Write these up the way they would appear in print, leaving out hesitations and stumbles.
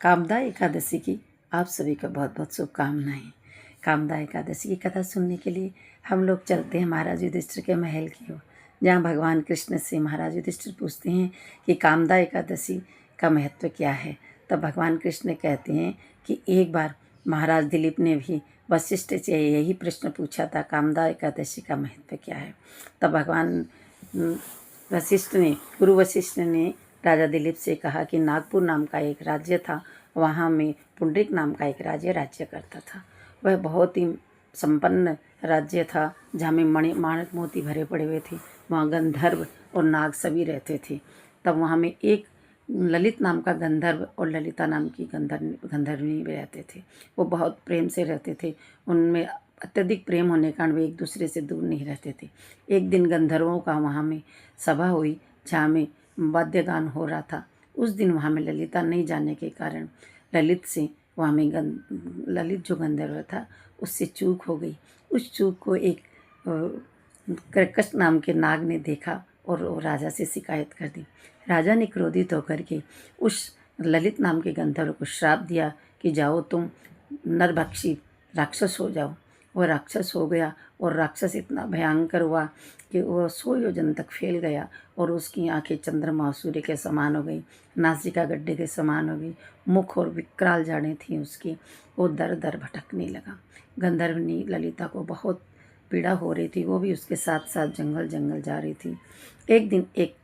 कामदा एकादशी की आप सभी को बहुत बहुत शुभकामनाएं। कामदा एकादशी की कथा सुनने के लिए हम लोग चलते हैं महाराज युधिष्ठिर के महल की ओर, जहाँ भगवान कृष्ण से महाराज युधिष्ठिर पूछते हैं कि कामदा एकादशी का महत्व क्या है। तब भगवान कृष्ण कहते हैं कि एक बार महाराज दिलीप ने भी वशिष्ठ से यही प्रश्न पूछा था, कामदा एकादशी का महत्व क्या है। तब भगवान वशिष्ठ ने गुरु वशिष्ठ ने राजा दिलीप से कहा कि नागपुर नाम का एक राज्य था, वहाँ में पुंडरीक नाम का एक राज्य करता था। वह बहुत ही संपन्न राज्य था, जहाँ में मणि माणिक मोती भरे पड़े हुए थे। वहाँ गंधर्व और नाग सभी रहते थे। तब वहाँ में एक ललित नाम का गंधर्व और ललिता नाम की गंधर्वनी भी रहते थे। वो बहुत प्रेम से रहते थे। उनमें अत्यधिक प्रेम होने के कारण वे एक दूसरे से दूर नहीं रहते थे। एक दिन गंधर्वों का वहाँ में सभा हुई, जहाँ में वाद्यगान हो रहा था। उस दिन वहाँ में ललिता नहीं जाने के कारण ललित से वहाँ में ललित जो गंधर्व था उससे चूक हो गई। उस चूक को एक कर्कश नाम के नाग ने देखा और वो राजा से शिकायत कर दी। राजा ने क्रोधित होकर के उस ललित नाम के गंधर्व को श्राप दिया कि जाओ तुम नरभक्षी राक्षस हो जाओ। वह राक्षस हो गया और राक्षस इतना भयंकर हुआ कि वह 100 योजन तक फैल गया और उसकी आंखें चंद्रमा और सूर्य के समान हो गई, नासिका गड्ढे के समान हो गई, मुख और विकराल जाड़ें थीं उसकी। वो दर दर भटकने लगा। गंधर्वनी ललिता को बहुत पीड़ा हो रही थी, वो भी उसके साथ साथ जंगल जंगल जा रही थी। एक दिन एक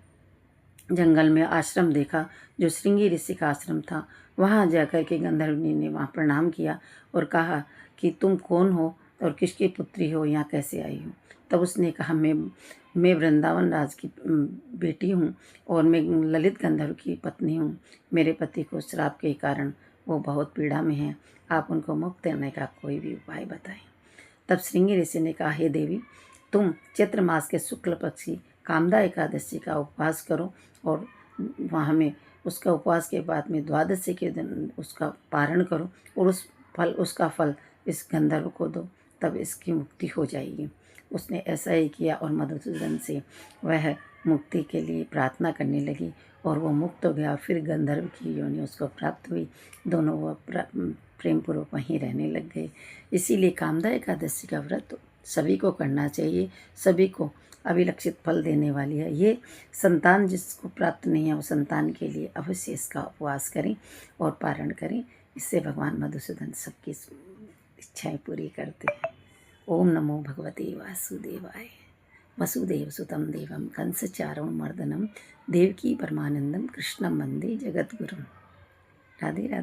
जंगल में आश्रम देखा जो श्रृंगी ऋषि का आश्रम था। वहाँ जाकर के गंधर्वनी ने वहाँ प्रणाम किया और कहा कि तुम कौन हो और किसकी पुत्री हो, यहाँ कैसे आई हो। तब उसने कहा मैं वृंदावन राज की बेटी हूँ और मैं ललित गंधर्व की पत्नी हूँ। मेरे पति को श्राप के कारण वो बहुत पीड़ा में हैं, आप उनको मुक्त करने का कोई भी उपाय बताएं। तब श्रृंगी ऋषि ने कहा, हे देवी, तुम चैत्र मास के शुक्ल पक्ष की कामदा एकादशी का उपवास करो और वहाँ में उसका उपवास के बाद में द्वादशी के दिन उसका पारण करो और उसका फल इस गंधर्व को दो, तब इसकी मुक्ति हो जाएगी। उसने ऐसा ही किया और मधुसूदन से वह मुक्ति के लिए प्रार्थना करने लगी और वो मुक्त हो गया और फिर गंधर्व की योनि उसको प्राप्त हुई। दोनों वो प्रेम पूर्वक वहीं रहने लग गए। इसीलिए कामदा एकादशी का व्रत सभी को करना चाहिए, सभी को अभिलक्षित फल देने वाली है। ये संतान जिसको प्राप्त नहीं है वो संतान के लिए अवश्य इसका उपवास करें और पारण करें। इससे भगवान मधुसूदन सबकी इच्छाएं पूरी करते हैं। ओम नमो भगवते वासुदेवाय। वसुदेव सुतं देवं कंसचारणमर्दनं देवकी परमानंदं कृष्णं वंदे जगद्गुरुं। राधे राधे।